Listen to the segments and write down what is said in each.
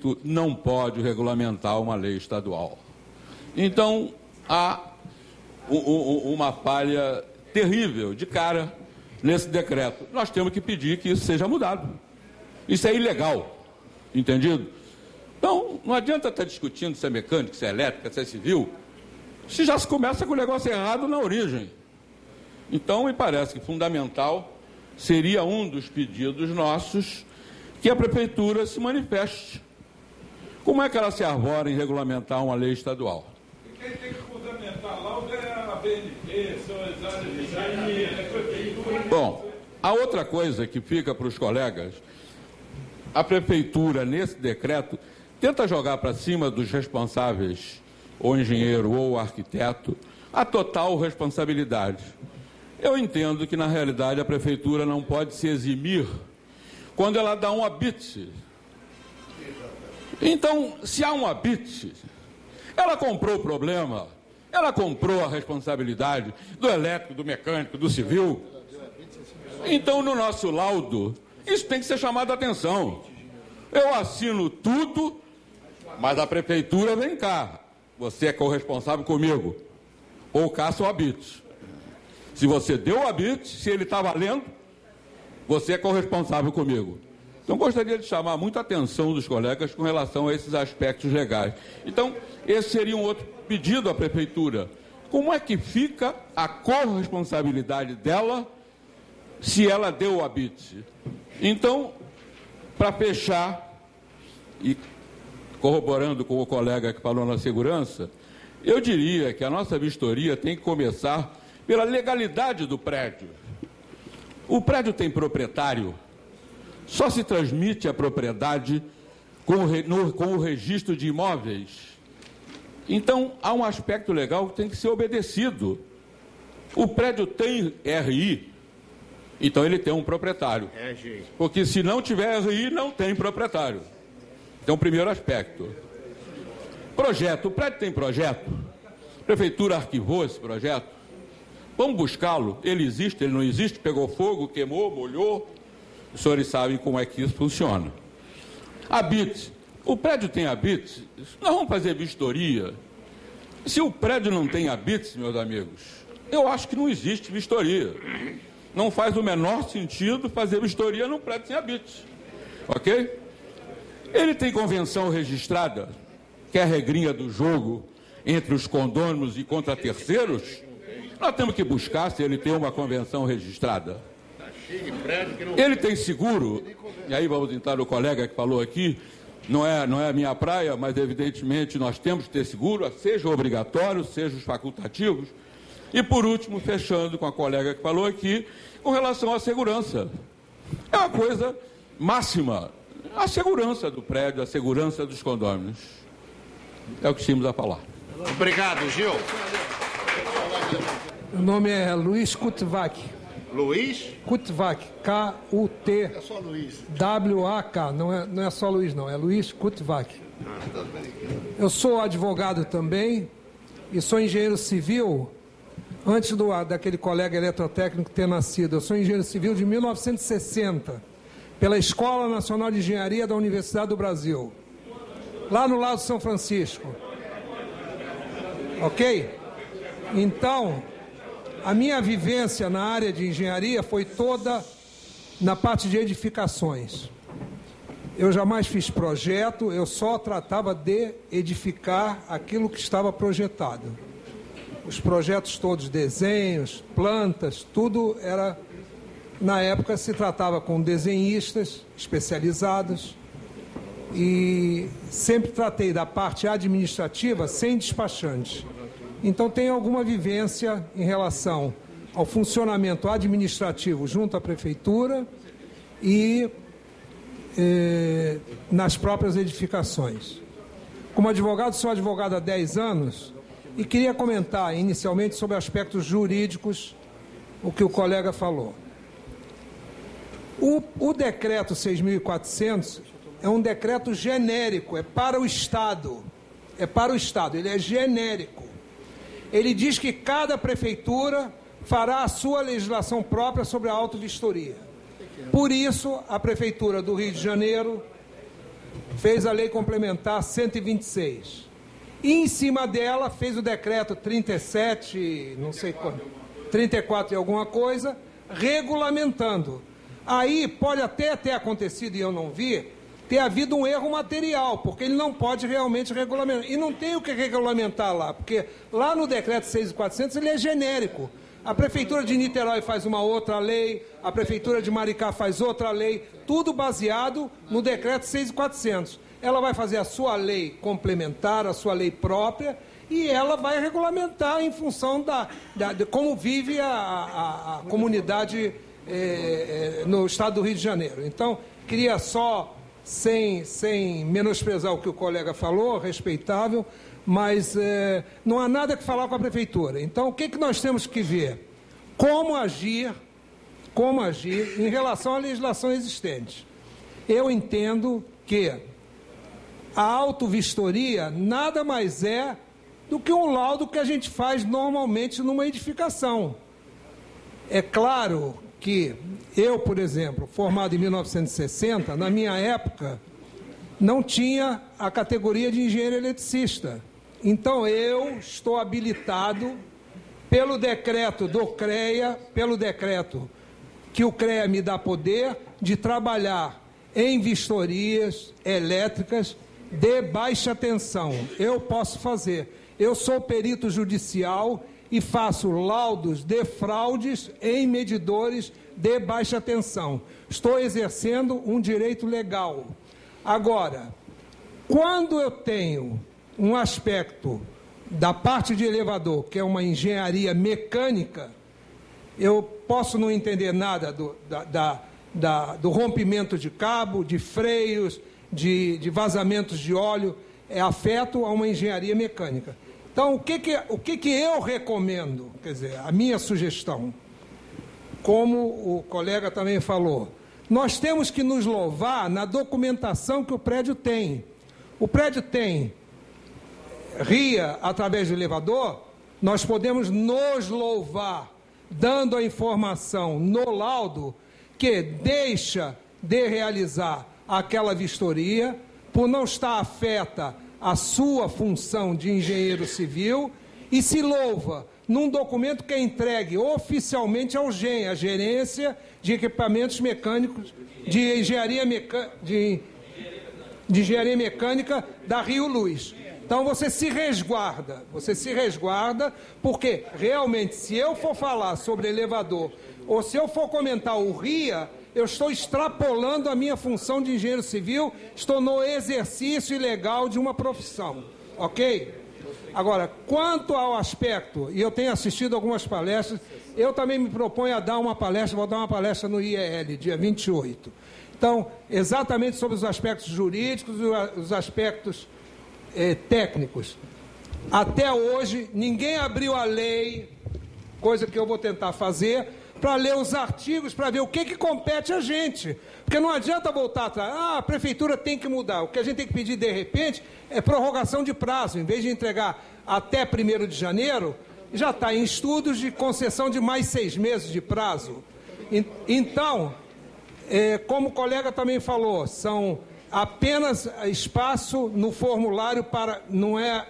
não pode regulamentar uma lei estadual. Então, há uma falha terrível de cara nesse decreto. Nós temos que pedir que isso seja mudado. Isso é ilegal, entendido? Então, não adianta estar discutindo se é mecânico, se é elétrica, se é civil, se já se começa com o negócio errado na origem. Então, me parece que fundamental seria um dos pedidos nossos que a Prefeitura se manifeste. Como é que ela se arvora em regulamentar uma lei estadual? Quem tem que fundamentar lá é a BNT, são as áreas de engenharia, a Prefeitura. Bom, a outra coisa que fica para os colegas, a Prefeitura, nesse decreto, tenta jogar para cima dos responsáveis, ou engenheiro ou arquiteto, a total responsabilidade. Eu entendo que, na realidade, a Prefeitura não pode se eximir quando ela dá um habite. Então, se há um habite, ela comprou o problema, ela comprou a responsabilidade do elétrico, do mecânico, do civil. Então, no nosso laudo, isso tem que ser chamado a atenção. Eu assino tudo, mas a Prefeitura vem cá. Você é corresponsável comigo. Ou caça o habite. Se você deu o habite, se ele está valendo, você é corresponsável comigo. Então, gostaria de chamar muita atenção dos colegas com relação a esses aspectos legais. Então, esse seria um outro pedido à Prefeitura. Como é que fica a corresponsabilidade dela se ela deu o habite? Então, para fechar, e corroborando com o colega que falou na segurança, eu diria que a nossa vistoria tem que começar pela legalidade do prédio. O prédio tem proprietário. Só se transmite a propriedade com o registro de imóveis. Então, há um aspecto legal que tem que ser obedecido. O prédio tem RI, então ele tem um proprietário. Porque se não tiver RI, não tem proprietário. Então, primeiro aspecto. Projeto. O prédio tem projeto. A Prefeitura arquivou esse projeto. Vamos buscá-lo. Ele existe, ele não existe, pegou fogo, queimou, molhou. Os senhores sabem como é que isso funciona. Habite. O prédio tem habite? Nós vamos fazer vistoria. Se o prédio não tem habite, meus amigos, eu acho que não existe vistoria. Não faz o menor sentido fazer vistoria num prédio sem habite. Ok? Ele tem convenção registrada, que é a regrinha do jogo entre os condôminos e contra terceiros. Nós temos que buscar se ele tem uma convenção registrada. Ele tem seguro, e aí vamos entrar no colega que falou aqui, não é a minha praia, mas evidentemente nós temos que ter seguro, seja obrigatório, seja os facultativos. E por último, fechando com a colega que falou aqui, com relação à segurança. É uma coisa máxima, a segurança do prédio, a segurança dos condôminos. É o que tínhamos a falar. Obrigado, Gil. O nome é Luiz Kutwak. Luiz? Kutwak, K-U-T-W-A-K. Não é só Luiz, não. É Luiz Kutwak. Eu sou advogado também e sou engenheiro civil antes daquele colega eletrotécnico ter nascido. Eu sou engenheiro civil de 1960, pela Escola Nacional de Engenharia da Universidade do Brasil, lá no Largo São Francisco. Ok? Então, a minha vivência na área de engenharia foi toda na parte de edificações. Eu jamais fiz projeto, eu só tratava de edificar aquilo que estava projetado. Os projetos todos, desenhos, plantas, tudo era... Na época se tratava com desenhistas especializados e sempre tratei da parte administrativa sem despachante. Então, tem alguma vivência em relação ao funcionamento administrativo junto à Prefeitura e nas próprias edificações. Como advogado, sou advogado há 10 anos e queria comentar inicialmente sobre aspectos jurídicos, o que o colega falou. O decreto 6.400 é um decreto genérico, é para o Estado. É para o Estado, ele é genérico. Ele diz que cada prefeitura fará a sua legislação própria sobre a autovistoria. Por isso, a Prefeitura do Rio de Janeiro fez a Lei Complementar 126. E, em cima dela, fez o decreto 37, não sei quanto, 34 e alguma coisa, regulamentando. Aí pode até ter acontecido, e eu não vi, ter havido um erro material, porque ele não pode realmente regulamentar. E não tem o que regulamentar lá, porque lá no decreto 6.400 ele é genérico. A Prefeitura de Niterói faz uma outra lei, a Prefeitura de Maricá faz outra lei, tudo baseado no decreto 6.400. Ela vai fazer a sua lei complementar, a sua lei própria, e ela vai regulamentar em função de como vive a comunidade no estado do Rio de Janeiro. Então, queria só, sem menosprezar o que o colega falou, respeitável, mas não há nada que falar com a Prefeitura. Então, o que nós temos que ver? Como agir em relação à legislação existente. Eu entendo que a autovistoria nada mais é do que um laudo que a gente faz normalmente numa edificação. É claro que eu, por exemplo, formado em 1960, na minha época, não tinha a categoria de engenheiro eletricista. Então, eu estou habilitado pelo decreto do CREA, pelo decreto que o CREA me dá poder, de trabalhar em vistorias elétricas de baixa tensão. Eu posso fazer. Eu sou perito judicial e faço laudos de fraudes em medidores de baixa tensão. Estou exercendo um direito legal. Agora, quando eu tenho um aspecto da parte de elevador, que é uma engenharia mecânica, eu posso não entender nada do rompimento de cabo, de freios, de vazamentos de óleo, é afeto a uma engenharia mecânica. Então, o que eu recomendo? Quer dizer, a minha sugestão, como o colega também falou, nós temos que nos louvar na documentação que o prédio tem. O prédio tem RIA através do elevador, nós podemos nos louvar dando a informação no laudo que deixa de realizar aquela vistoria por não estar afeta a sua função de engenheiro civil e se louva num documento que é entregue oficialmente ao GEM, a Gerência de Equipamentos Mecânicos de Engenharia Mecânica da Rio Luz. Então você se resguarda, porque realmente se eu for falar sobre elevador ou se eu for comentar o RIA, eu estou extrapolando a minha função de engenheiro civil, estou no exercício ilegal de uma profissão, ok? Agora, quanto ao aspecto, e eu tenho assistido algumas palestras, eu também me proponho a dar uma palestra, vou dar uma palestra no IEL, dia 28. Então, exatamente sobre os aspectos jurídicos e os aspectos técnicos. Até hoje, ninguém abriu a lei, coisa que eu vou tentar fazer, para ler os artigos, para ver o que compete a gente. Porque não adianta voltar atrás. A prefeitura tem que mudar. O que a gente tem que pedir, de repente, é prorrogação de prazo. Em vez de entregar até 1º de janeiro, já está em estudos de concessão de mais 6 meses de prazo. Então, como o colega também falou, são apenas espaço no formulário para...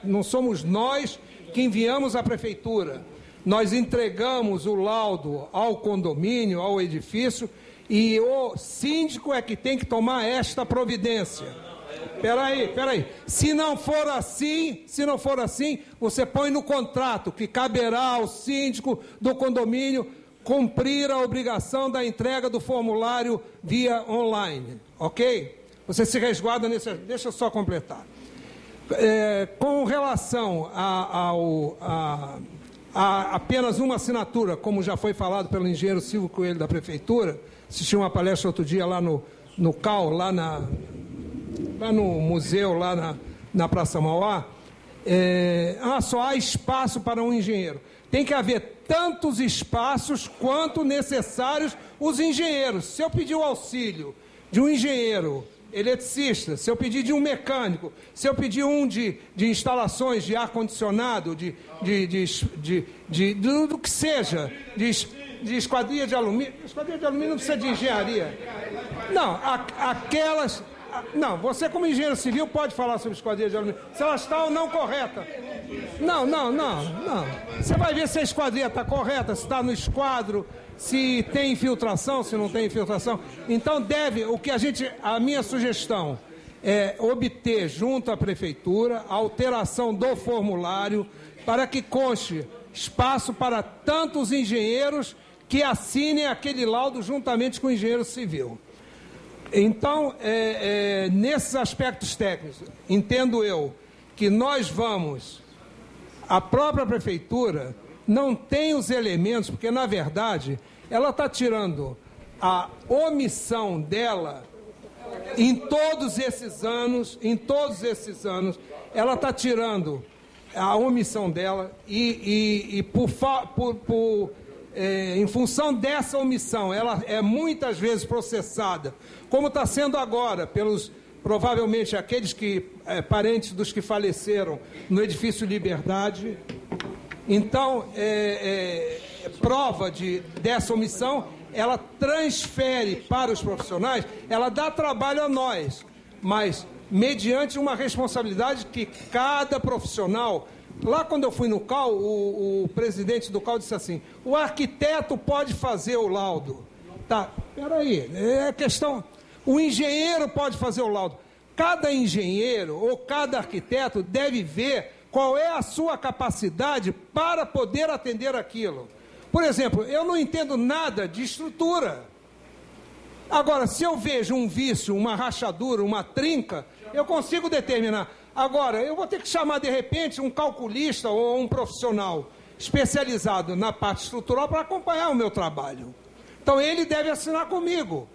Não somos nós que enviamos à prefeitura. Nós entregamos o laudo ao condomínio, ao edifício, e o síndico é que tem que tomar esta providência. Peraí. Se não for assim, você põe no contrato que caberá ao síndico do condomínio cumprir a obrigação da entrega do formulário via online, ok? Você se resguarda nesse... Deixa eu só completar. Com relação a apenas uma assinatura, como já foi falado pelo engenheiro Silvio Coelho da Prefeitura, assisti uma palestra outro dia lá no CAU, lá no museu, lá na Praça Mauá, só há espaço para um engenheiro. Tem que haver tantos espaços quanto necessários os engenheiros. Se eu pedir o auxílio de um engenheiro eletricista, se eu pedir de um mecânico, se eu pedir de instalações de ar-condicionado, do que seja, de esquadria de alumínio não precisa de engenharia. Não, Não, você como engenheiro civil pode falar sobre esquadria de alumínio, se ela está ou não correta. Não. Você vai ver se a esquadria está correta, se está no esquadro, se tem infiltração, se não tem infiltração. Então a minha sugestão é obter junto à prefeitura a alteração do formulário para que conste espaço para tantos engenheiros que assinem aquele laudo juntamente com o engenheiro civil. Então, nesses aspectos técnicos, entendo eu que a própria prefeitura não tem os elementos, porque, na verdade, ela está tirando a omissão dela em todos esses anos, ela está tirando a omissão dela em função dessa omissão, ela é muitas vezes processada, como está sendo agora, provavelmente aqueles parentes dos que faleceram no edifício Liberdade. Então, prova dessa omissão, ela transfere para os profissionais, ela dá trabalho a nós, mas mediante uma responsabilidade que cada profissional... Lá quando eu fui no CAL, o presidente do CAL disse assim, o arquiteto pode fazer o laudo. Tá, peraí, o engenheiro pode fazer o laudo. Cada engenheiro ou cada arquiteto deve ver qual é a sua capacidade para poder atender aquilo. Por exemplo, eu não entendo nada de estrutura. Agora, se eu vejo um vício, uma rachadura, uma trinca, eu consigo determinar. Agora, eu vou ter que chamar, de repente, um calculista ou um profissional especializado na parte estrutural para acompanhar o meu trabalho. Então, ele deve assinar comigo.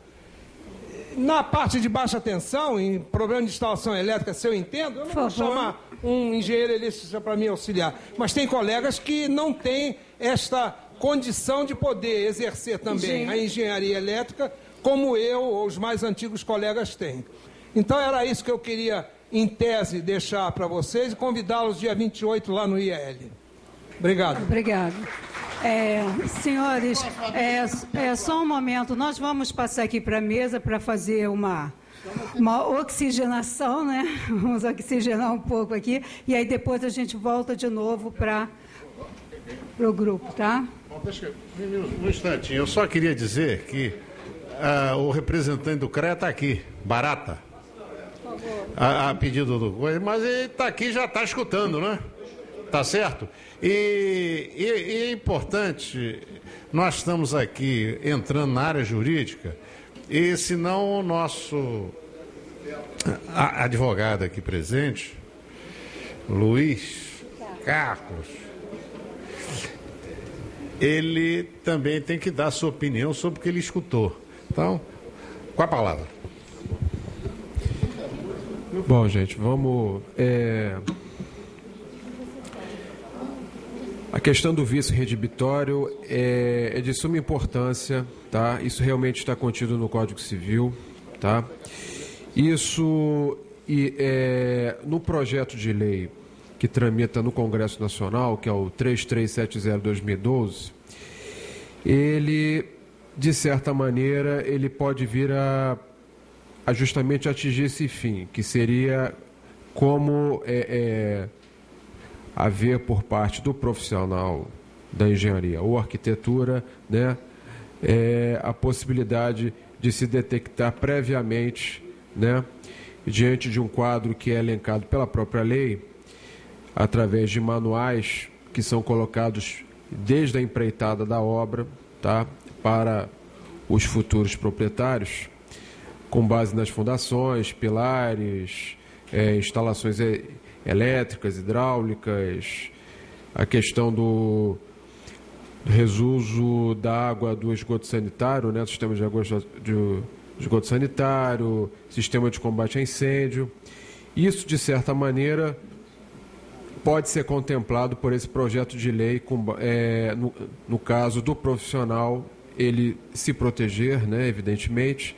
Na parte de baixa tensão, em problema de instalação elétrica, se eu entendo, eu não vou chamar um engenheiro eletricista para me auxiliar. Mas tem colegas que não têm esta condição de poder exercer também a engenharia elétrica, como eu ou os mais antigos colegas têm. Então, era isso que eu queria... em tese, deixar para vocês e convidá-los dia 28 lá no IEL. Obrigado. Obrigado. Senhores, só um momento. Nós vamos passar aqui para a mesa para fazer uma oxigenação, né? Vamos oxigenar um pouco aqui e aí depois a gente volta de novo para o grupo, tá? Bom, um instantinho. Eu só queria dizer que o representante do CREA está aqui, Barata. A pedido do coisa, mas ele está aqui, já está escutando, né? Tá certo? E é importante, nós estamos aqui entrando na área jurídica, e senão o nosso advogado aqui presente, Luiz Carlos, ele também tem que dar sua opinião sobre o que ele escutou. Então, com a palavra. Bom, gente, vamos... A questão do vício redibitório é de suma importância, tá? Isso realmente está contido no Código Civil, tá? Isso, no projeto de lei que tramita no Congresso Nacional, que é o 3370/2012, ele, de certa maneira, ele pode vir a justamente atingir esse fim, que seria como haver por parte do profissional da engenharia ou arquitetura, né, a possibilidade de se detectar previamente, né, diante de um quadro que é elencado pela própria lei, através de manuais que são colocados desde a empreitada da obra, tá, para os futuros proprietários, com base nas fundações, pilares, instalações elétricas, hidráulicas, a questão do resuso da água do esgoto sanitário, né, sistema de esgoto sanitário, sistema de combate a incêndio. Isso, de certa maneira, pode ser contemplado por esse projeto de lei, no caso do profissional, ele se proteger, né, evidentemente,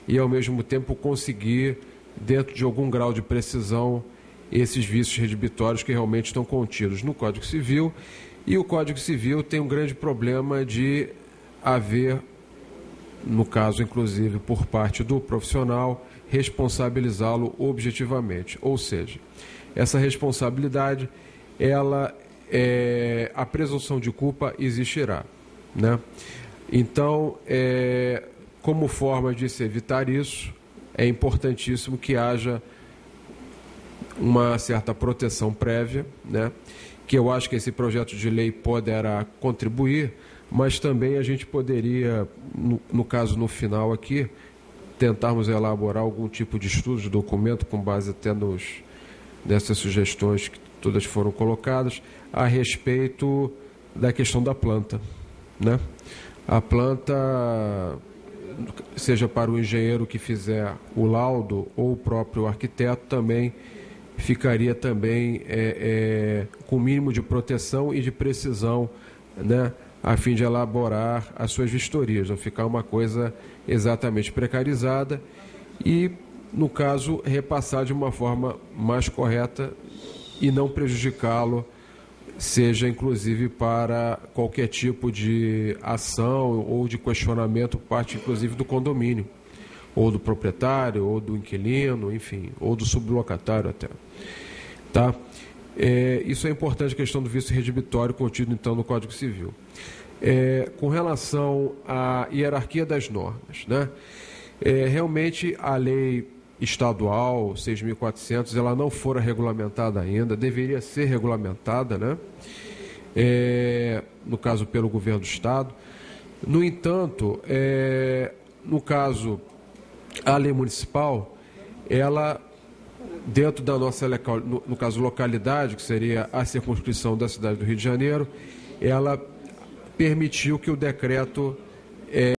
e, ao mesmo tempo, conseguir, dentro de algum grau de precisão, esses vícios redibitórios que realmente estão contidos no Código Civil. E o Código Civil tem um grande problema de haver, no caso, inclusive, por parte do profissional, responsabilizá-lo objetivamente. Ou seja, essa responsabilidade, a presunção de culpa existirá, né? Então, como forma de se evitar isso, é importantíssimo que haja uma certa proteção prévia, né? Que eu acho que esse projeto de lei poderá contribuir, mas também a gente poderia, no caso, no final aqui, tentarmos elaborar algum tipo de estudo, de documento, com base até nessas sugestões que todas foram colocadas, a respeito da questão da planta, né? A planta, seja para o engenheiro que fizer o laudo ou o próprio arquiteto, também ficaria também com o mínimo de proteção e de precisão, né, a fim de elaborar as suas vistorias, não ficar uma coisa exatamente precarizada e, no caso, repassar de uma forma mais correta e não prejudicá-lo, seja inclusive para qualquer tipo de ação ou de questionamento, parte inclusive do condomínio, ou do proprietário, ou do inquilino, enfim, ou do sublocatário até. Tá? Isso é importante, a questão do vício redibitório contido então no Código Civil. Com relação à hierarquia das normas, né? Realmente a lei estadual 6.400, ela não fora regulamentada ainda, deveria ser regulamentada, né? No caso pelo governo do Estado. No entanto, no caso, a lei municipal, ela, dentro da nossa, no caso, localidade, que seria a circunscrição da cidade do Rio de Janeiro, ela permitiu que o decreto